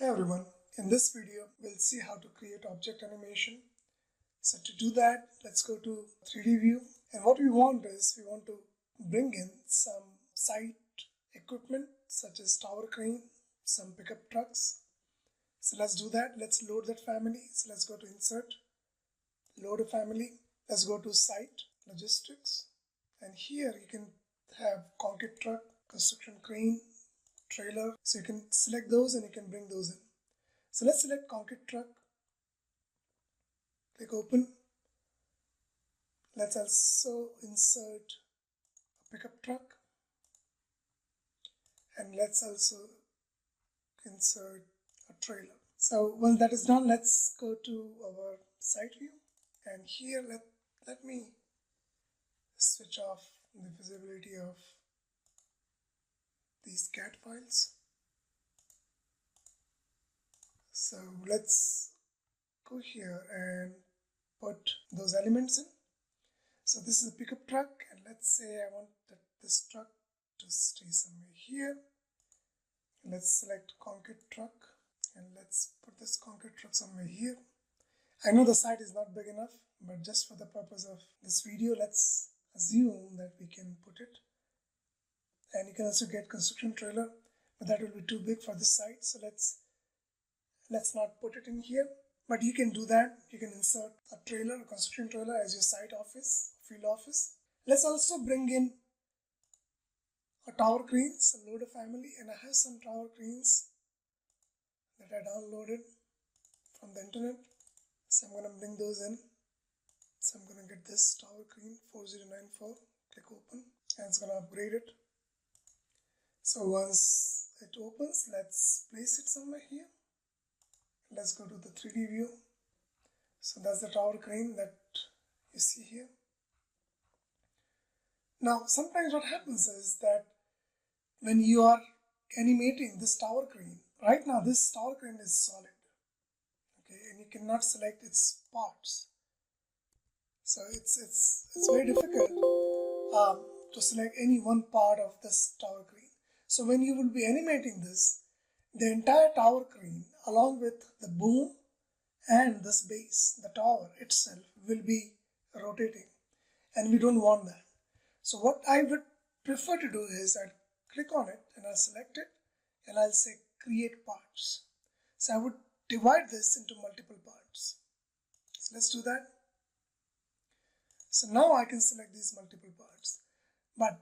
Hey everyone, in this video we'll see how to create object animation. So to do that, let's go to 3D view, and what we want is we want to bring in some site equipment such as tower crane, some pickup trucks. So let's do that. Let's load that family. So let's go to insert, load a family. Let's go to site, logistics, and here you can have concrete truck, construction crane, trailer. So you can select those and you can bring those in. So let's select concrete truck, click open. Let's also insert a pickup truck, and let's also insert a trailer. So once that is done, let's go to our site view, and here let me switch off the visibility of these CAD files. So let's go here and put those elements in. So this is a pickup truck, and let's say I want this truck to stay somewhere here. Let's select concrete truck, and let's put this concrete truck somewhere here. I know the site is not big enough, but just for the purpose of this video, let's assume that we can put it. And you can also get construction trailer, but that will be too big for this site, so let's not put it in here. But you can do that. You can insert a trailer, a construction trailer, as your site office, field office. Let's also bring in a tower cranes, a loader family, and I have some tower cranes that I downloaded from the internet. So I'm going to bring those in. So I'm going to get this tower crane 4094, click open, and it's going to upgrade it. So once it opens, let's place it somewhere here. Let's go to the 3D view. So that's the tower crane that you see here. Now sometimes what happens is that when you are animating this tower crane, right now this tower crane is solid, okay, and you cannot select its parts. So it's very difficult to select any one part of this tower crane. So when you will be animating this, the entire tower crane along with the boom and this base, the tower itself, will be rotating, and we don't want that. So what I would prefer to do is I'll click on it and I'll select it and I'll say create parts. So I would divide this into multiple parts. So let's do that. So now I can select these multiple parts, but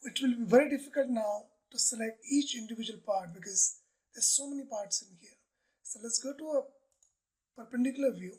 it will be very difficult now to select each individual part because there's so many parts in here. So let's go to a perpendicular view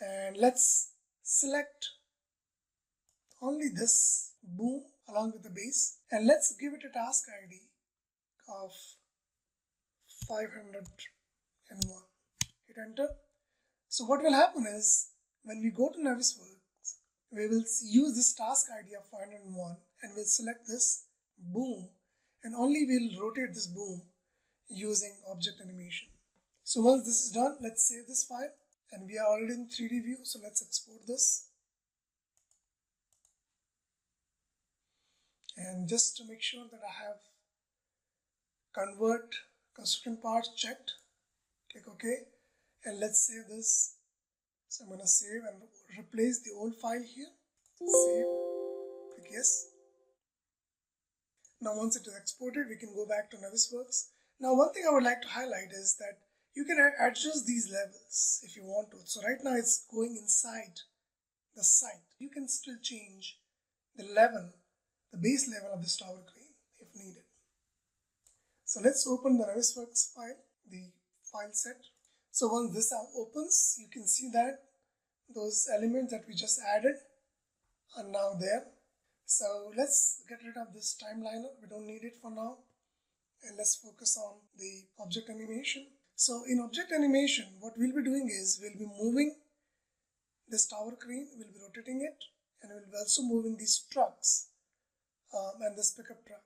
and let's select only this boom along with the base, and let's give it a task ID of 501. Hit enter. So what will happen is when we go to Navisworks, we will use this task ID of 501 and we'll select this boom, and only we'll rotate this boom using object animation. So once this is done, let's save this file, and we are already in 3D view, so let's export this. And just to make sure that I have convert construction parts checked, click OK, and let's save this. So I'm going to save and replace the old file here. Save, click yes. Now once it is exported, we can go back to Navisworks. Now one thing I would like to highlight is that you can adjust these levels if you want to. So right now it's going inside the site. You can still change the level, the base level of this tower crane if needed. So let's open the Navisworks file, the file set. So once this opens, you can see that those elements that we just added are now there. So let's get rid of this timeliner. We don't need it for now. And let's focus on the object animation. So in object animation, what we'll be doing is we'll be moving this tower crane, we'll be rotating it, and we'll be also moving these trucks and this pickup truck.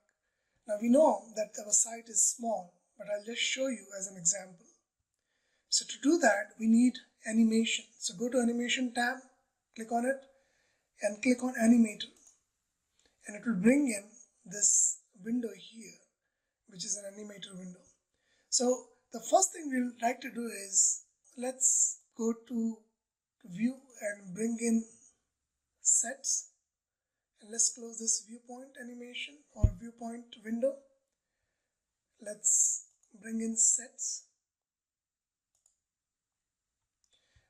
Now we know that our site is small, but I'll just show you as an example. So to do that, we need animation. So go to animation tab, click on it, and click on animator. And it will bring in this window here, which is an animator window. So the first thing we'll like to do is, let's go to view and bring in sets, and let's close this viewpoint animation or viewpoint window. Let's bring in sets.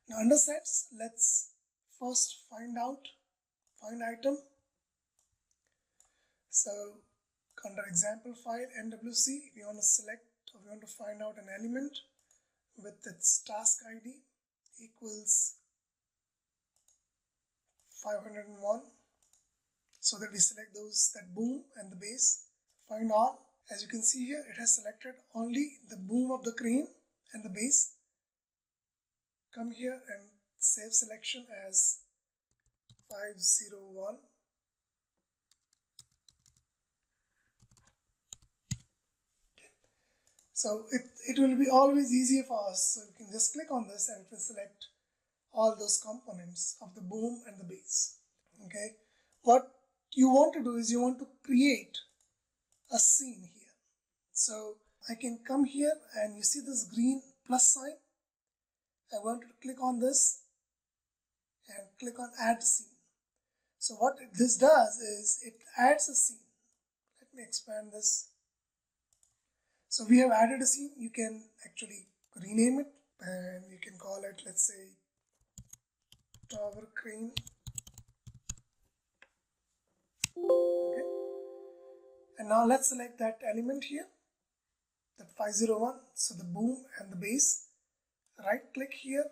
Now under sets, let's first find item. So under example file NWC, we want to select, or we want to find out an element with its task ID equals 501, so that we select those, that boom and the base. Find all. As you can see here, it has selected only the boom of the crane and the base. Come here and save selection as 501. So it will be always easier for us. So you can just click on this and it will select all those components of the boom and the base. Okay. What you want to do is you want to create a scene here. So I can come here and you see this green plus sign. I want to click on this and click on add scene. So what this does is it adds a scene. Let me expand this. So we have added a scene. You can actually rename it and you can call it, let's say, tower crane. Okay. And now let's select that element here, that 501. So the boom and the base. Right click here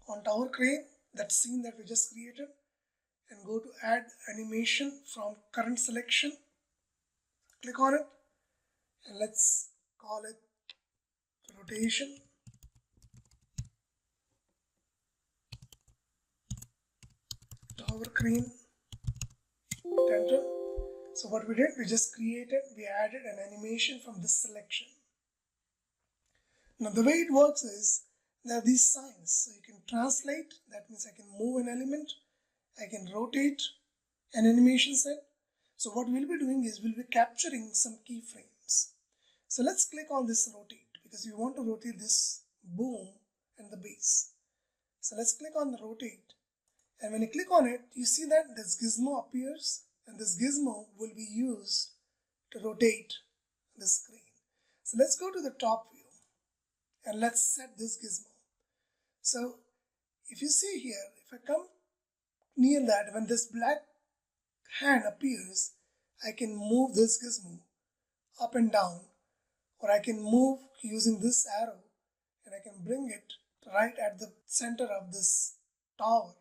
on tower crane, that scene that we just created, and go to add animation from current selection. Click on it and let's call it rotation. Tower crane. Enter. So what we did, we added an animation from this selection. Now the way it works is, there are these signs. So you can translate, that means I can move an element, I can rotate an animation set. So what we'll be doing is we'll be capturing some keyframes. So let's click on this rotate, because we want to rotate this boom and the base. So let's click on the rotate, and when you click on it, you see that this gizmo appears, and this gizmo will be used to rotate the screen. So let's go to the top view and let's set this gizmo. So if you see here, if I come near that, when this black hand appears, I can move this gizmo up and down, or I can move using this arrow and I can bring it right at the center of this tower,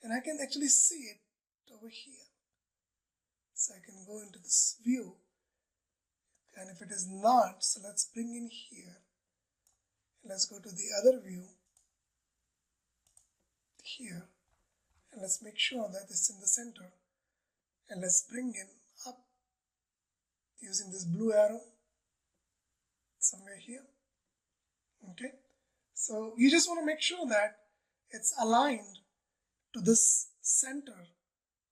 and I can actually see it over here. So I can go into this view, and if it is not, so let's bring in here. Let's go to the other view here, and let's make sure that it's in the center, and let's bring in up using this blue arrow somewhere here. Okay, so you just want to make sure that it's aligned to this center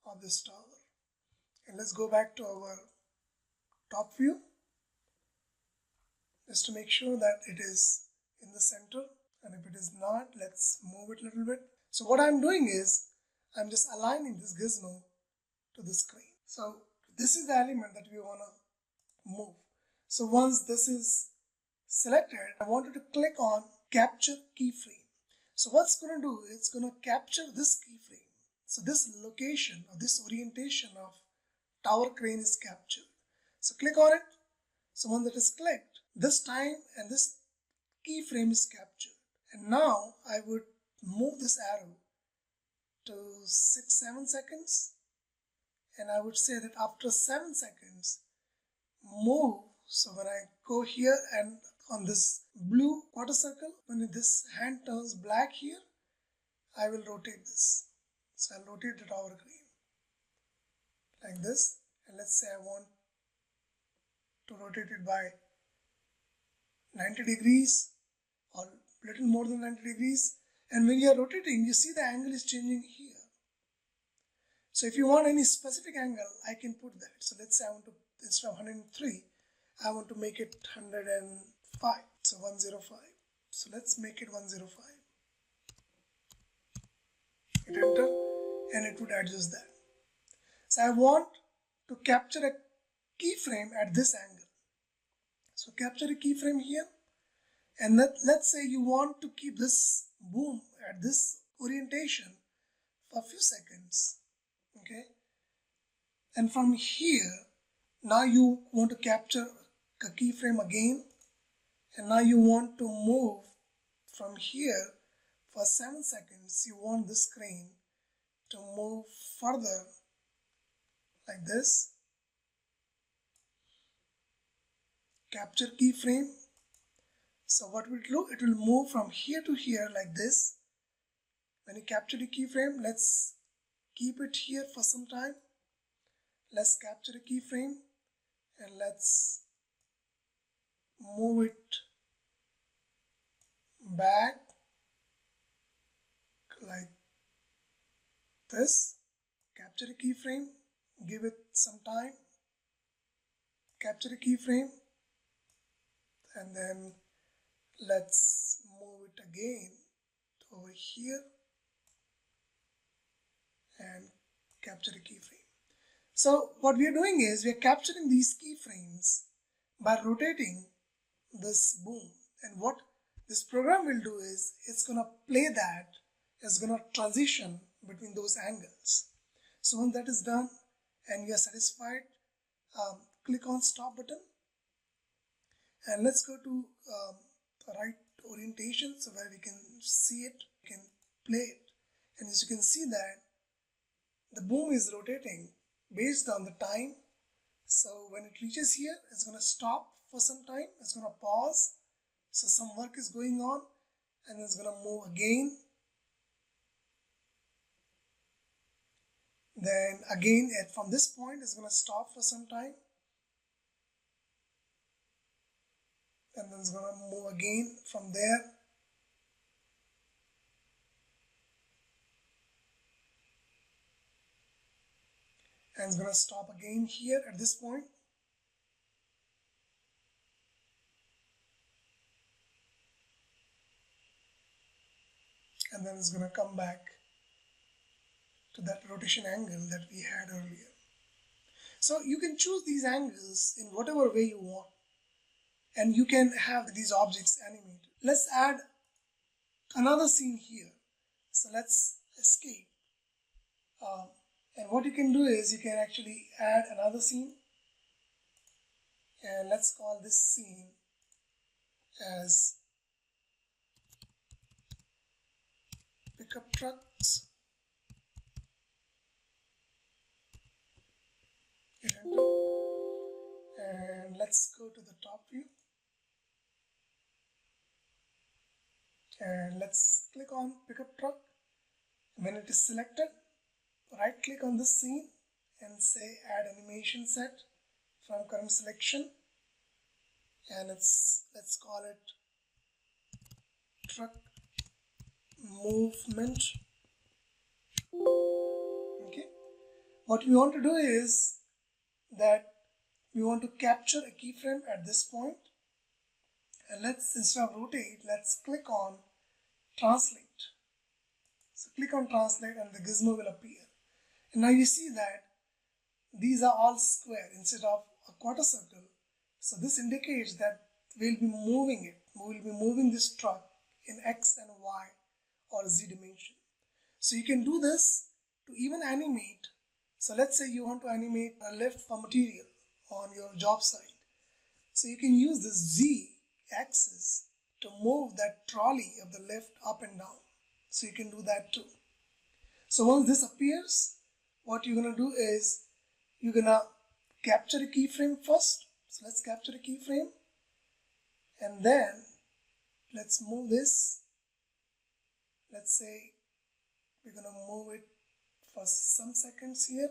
of this tower. And let's go back to our top view just to make sure that it is in the center, and if it is not, let's move it a little bit. So what I'm doing is I'm just aligning this gizmo to the screen. So this is the element that we want to move. So once this is selected, I wanted to click on capture keyframe. So what's going to do, it's going to capture this keyframe. So this location or this orientation of tower crane is captured. So click on it. So when that is clicked, this time and this keyframe is captured. And now I would move this arrow to 6-7 seconds, and I would say that after 7 seconds move. So when I go here and on this blue quarter circle, when this hand turns black here, I will rotate this. So I'll rotate the tower crane like this, and let's say I want to rotate it by 90 degrees or little more than 90 degrees. And when you are rotating, you see the angle is changing here. So if you want any specific angle, I can put that. So let's say I want to, instead of 103, I want to make it 105. So 105. So let's make it 105. Hit enter and it would adjust that. So I want to capture a keyframe at this angle. So capture a keyframe here, and let's say you want to keep this boom at this orientation for a few seconds. Okay, and from here now you want to capture a keyframe again, and now you want to move from here for 7 seconds. You want this crane to move further like this. Capture keyframe. So what will do, it will move from here to here like this. When you capture the keyframe, let's keep it here for some time. Let's capture the keyframe and let's move it back like this. Capture the keyframe, give it some time, capture the keyframe, and then let's move it again to over here and capture the keyframe. So what we are doing is we are capturing these keyframes by rotating this boom, and what this program will do is it's gonna play that, it's gonna transition between those angles. So when that is done and you are satisfied, click on stop button and let's go to the right orientation so where we can see it, we can play it, and as you can see that the boom is rotating based on the time. So when it reaches here, it's going to stop for some time, it's going to pause, so some work is going on, and it's going to move again, then again from this point it's going to stop for some time, and then it's going to move again from there, and it's going to stop again here at this point, and then it's going to come back to that rotation angle that we had earlier. So you can choose these angles in whatever way you want, and you can have these objects animated. Let's add another scene here. So let's escape. And what you can do is you can actually add another scene, and let's call this scene as pickup trucks. And let's go to the top view and let's click on pickup truck. When it is selected, right click on this scene and say add animation set from current selection, and let's call it truck movement. Okay, what we want to do is that we want to capture a keyframe at this point, and let's, instead of rotate, let's click on translate. So click on translate and the gizmo will appear, and now you see that these are all square instead of a quarter circle. So this indicates that we'll be moving it, we'll be moving this truck in X and Y or Z dimension. So you can do this to even animate. So let's say you want to animate a lift for material on your job site. So you can use this Z axis to move that trolley of the lift up and down. So you can do that too. So once this appears, what you're going to do is you're going to capture a keyframe first. So let's capture a keyframe, and then let's move this. Let's say we're going to move it for some seconds here,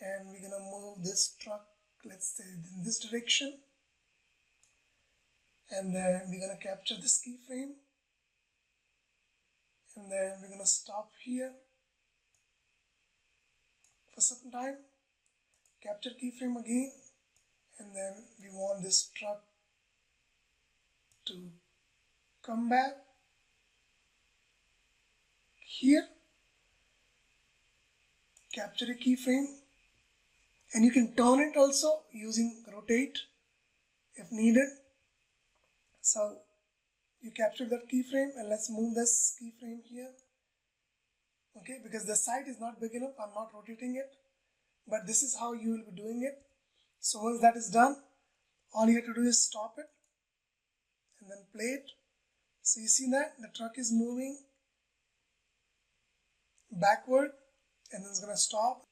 and we're going to move this truck, let's say in this direction, and then we're going to capture this keyframe, and then we're going to stop here for some time, capture keyframe again, and then we want this truck to come back here, capture a keyframe, and you can turn it also using rotate if needed. So you capture that keyframe, and let's move this keyframe here. Okay, because the site is not big enough, I'm not rotating it, but this is how you will be doing it. So once that is done, all you have to do is stop it and then play it. So you see that the truck is moving backward, and then it's going to stop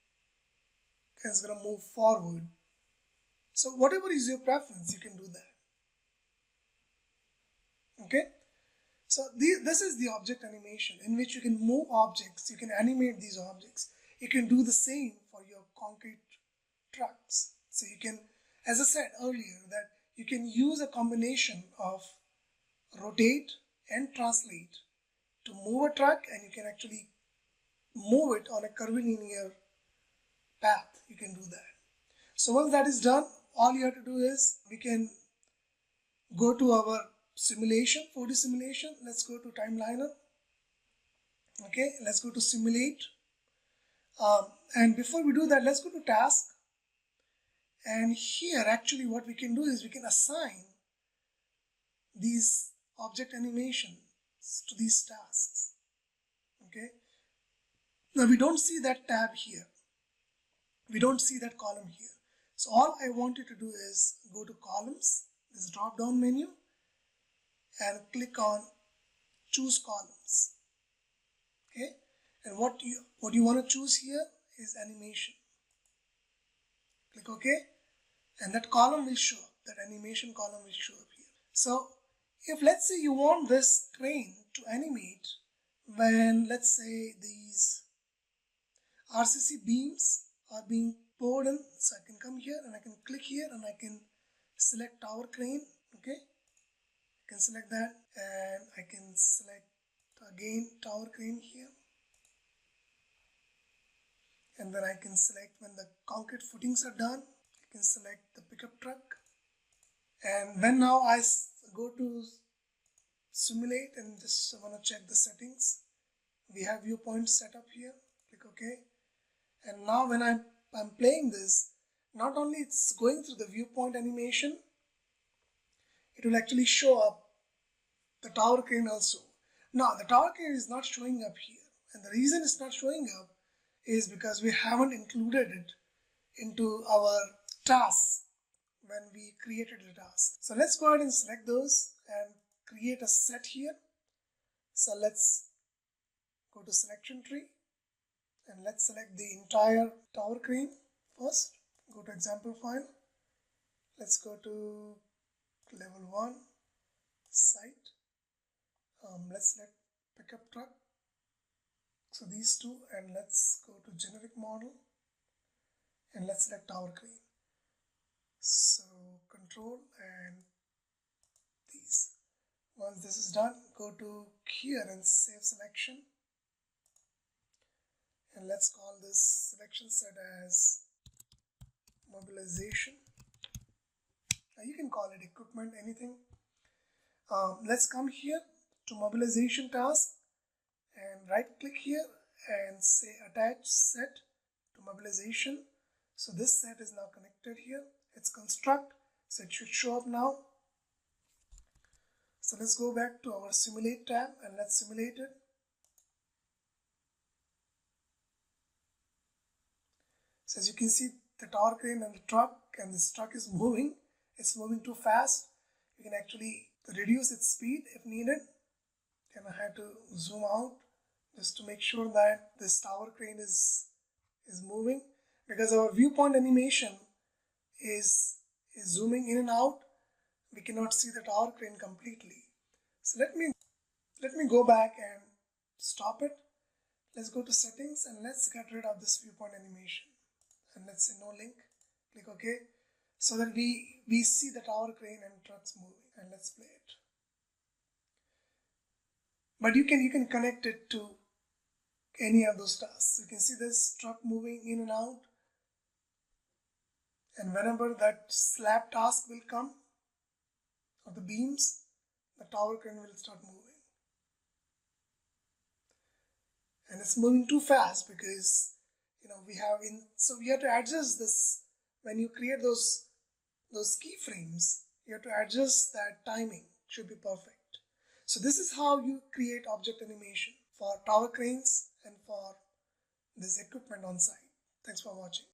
and it's going to move forward. So whatever is your preference, you can do that. Okay, so this is the object animation in which you can move objects, you can animate these objects. You can do the same for your concrete trucks. So you can, as I said earlier, that you can use a combination of rotate and translate to move a truck, and you can actually move it on a curvilinear path. You can do that. So once that is done, all you have to do is we can go to our simulation, 4D simulation. Let's go to Timeliner. Okay, let's go to simulate. And before we do that, let's go to task. And here actually what we can do is we can assign these object animations to these tasks. Okay, now we don't see that tab here, we don't see that column here. So all I want you to do is go to columns, this drop down menu, and click on choose columns. Okay, and what you want to choose here is animation. Click OK, and that column will show up, that animation column will show up here. So if let's say you want this crane to animate when, let's say, these RCC beams are being poured in, so I can come here and I can click here and I can select tower crane. Okay, I can select that, and I can select again tower crane here, and then I can select when the concrete footings are done. I can select the pickup truck, and when now I go to simulate and just want to check the settings, we have viewpoint set up here. Click OK, and now when I'm playing this, not only it's going through the viewpoint animation, it will actually show up the tower crane also. Now the tower crane is not showing up here, and the reason it's not showing up is because we haven't included it into our tasks when we created the task. So let's go ahead and select those and create a set here. So let's go to selection tree and let's select the entire tower crane first. Go to example file. Let's go to level 1 site. Let's select pickup truck. So these two, and let's go to generic model and let's select tower crane. So control and these. Once this is done, go to here and save selection, and let's call this selection set as mobilization. Now you can call it equipment, anything. Let's come here to mobilization task and right click here and say attach set to mobilization. So this set is now connected here. It's construct, so it should show up now. So let's go back to our simulate tab and let's simulate it. So as you can see, the tower crane and the truck, and this truck is moving. It's moving too fast. You can actually reduce its speed if needed. And I had to zoom out just to make sure that this tower crane is moving, because our viewpoint animation is zooming in and out. We cannot see the tower crane completely. So let me go back and stop it. Let's go to settings and let's get rid of this viewpoint animation, and let's say no link. Click OK, so that we see the tower crane and trucks moving, and let's play it. But you can connect it to any of those tasks. You can see this truck moving in and out, and whenever that slab task will come, or the beams, tower crane will start moving. And it's moving too fast because we have so we have to adjust this. When you create those keyframes, you have to adjust that timing. Should be perfect. So this is how you create object animation for tower cranes and for this equipment on site. Thanks for watching.